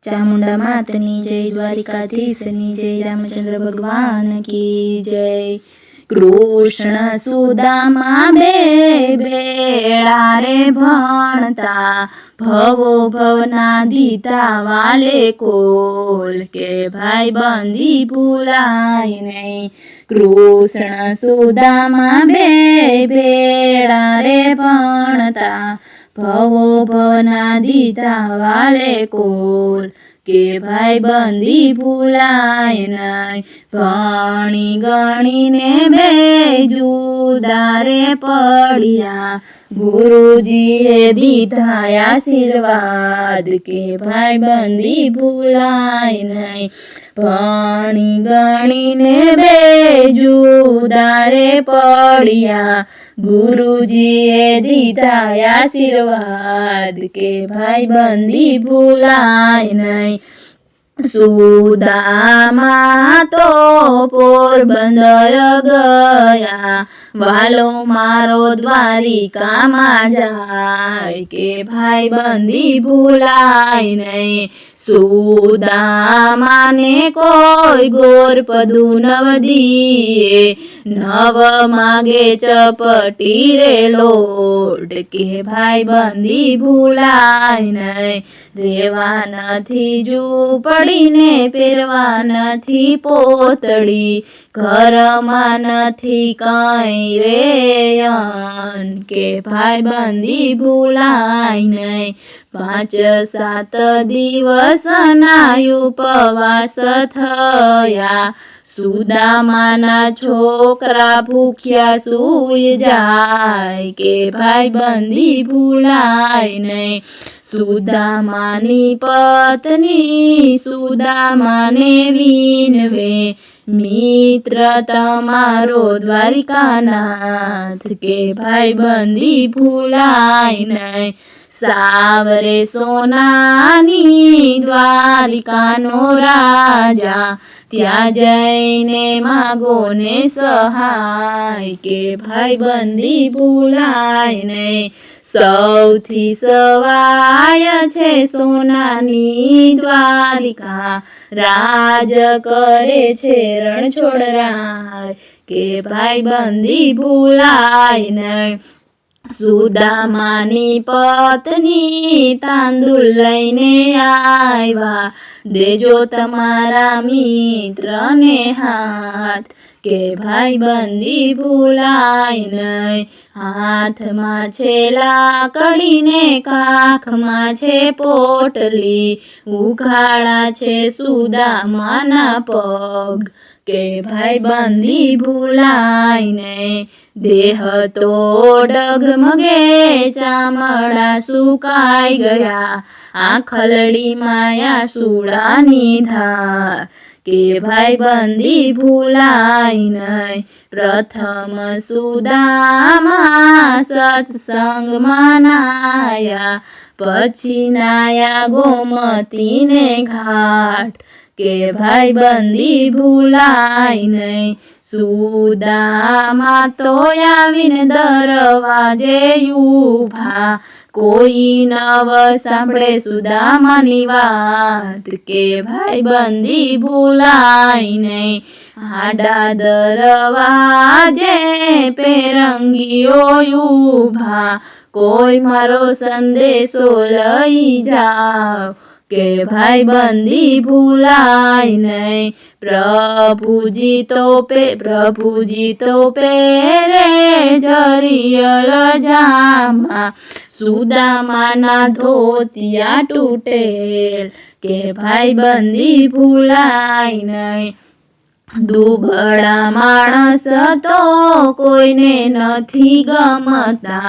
चामुंडा मातनी जय, द्वारिकाधीशनी जय, रामचंद्र भगवान की जय। कृष्ण सुदामा बे भेळा रे भणता, भवो भवना दीता वाले कोल, के भाई बंदी भूलाय नहीं। कृष्ण सुदामा बे भेळा रे भणता, भवो भवना दीता वाले कोल, के भाई बंदी भूलाय नहीं। भणी गणीने बे जुदा रे पड़िया, गुरुजीए दीधा आशीर्वाद, के भाई बंदी भूलाय नहीं। भणी गणीने बे जुदा रे पड़िया, गुरुजीए दीधा आशीर्वाद, के भाई बंदी भूलाय नहीं। सुदामा तो पोरबंदर गया, वालो मारो द्वारिका मा जाय, के भाई बंदी भूलाय नहीं। सुदामा ने कोई गोर पदू नव दिए, नव मागे चपटी रे लोट, के भाई बंदी भूलाय नहीं। रेवा नथी झूपड़ी ने पेरवा नथी पोतड़ी, घरमा नथी काई रे अन, के भाई बंदी भूलाय नहीं। 5-7 दिवसना उपवास थया, सुदामाना छोकरा भूख्या सूई जाय, के भाई बंदी भूलाय नहीं। सुदामानी पत्नी सुदामाने विनवे, मित्र तमारो द्वारिकानाथ, के भाई बंदी भूलाय नहीं। सावरे सोनानी द्वारिकानो राजा, त्या जईने मागो ने सहाय, के भाई बंदी भूलाय नहीं। सौथी सवाय छे सोनानी द्वारिका, राज करे छे रणछोड़राय, के भाई बंदी भूलाय नहीं। सुदामानी पत्नी तांदूळ लईने आव्या, देजो तमारा मित्र ने हाथ, के भाई बंदी भूलाय नहीं। हाथ मा छे लाकड़ी ने काख मा छे पोटली, उघाड़ा छे सुदामाना पग, के भाई बंदी भूलाय नहीं। देह तो डगमगे चामड़ा सुकाई गया, आखलड़ी माया सूड़ानी धार, के भाई बंदी भूलाय नहीं। प्रथम सुदामा सत्संग मनाया, पछी नाया गोमती ने घाट, के भाई बंदी भूलाय नहीं। सुदामा तो आवीने दरवाजे ऊभा, कोई नव सांभळे सुदामानी वात, के भाई बंदी भूलाय नहीं। हाडा दरवाजे पेरंगीओ ऊभा, कोई मारो संदेशो लई जाओ, के भाई बंदी भूलाय नहीं। प्रभुजी तो पेरे जरियल जामा, सुदामाना धोतिया टूटेल, के भाई बंदी भूलाय नहीं। दुबळा माणस तो कोईने नथी गमता,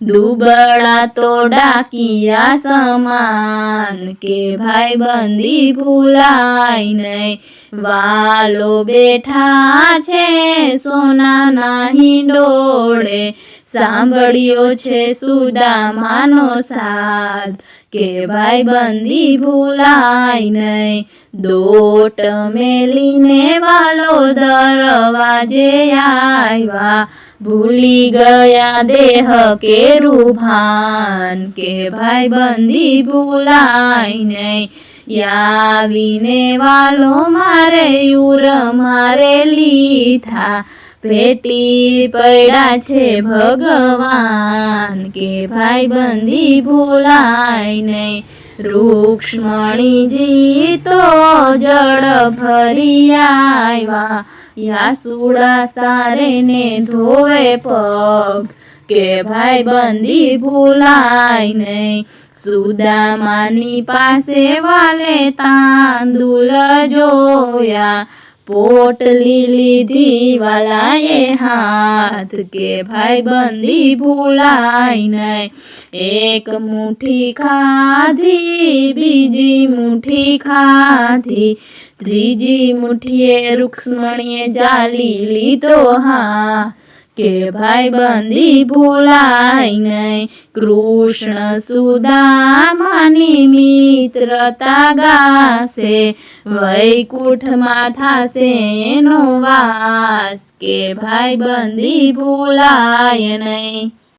दुबळा तो डाकिया समान, के भाई बंदी भूलाय नहीं। वालो बेठा छे सोनाना हिंडोळे, सांभळ्यो छे सुदामानो साथ, के भाई बंदी भूलाय नहीं। दोट मेलीने वालो दरवाजे आव्या, भूली गया देह के रूभान, के भाई बंदी भूलाय नहीं। આવીને વાલો મારે યુર મારે લીધા ભેટી પડ્યા છે ભગવાન કે ભાઈબંધી ભૂલાય નહીં રૂક્ષ્મણીજી તો જળ ભરી આવ્યા યાસુડા સારે ને ધોવે પગ કે ભાઈબંધી ભૂલાય નહીં સુદામાની પાસે વાલે તાંદુલ જોયા પોટલી લીધી વાલાએ હાથ કે ભાઈબંધી ભૂલાય નહીં એક મુઠ્ઠી ખાધી બીજી મુઠ્ઠી ખાધી ત્રીજી મુઠ્ઠીએ રૂક્ષ્મણીએ જાલી લીધો હા કે ભાઈબંધી ભૂલાય નહીં કૃષ્ણ સુદામાની મિત્રતા ગાશે વૈકુંઠમાં થાશે એનો વાસ કે ભાઈબંધી ભૂલાય નહીં।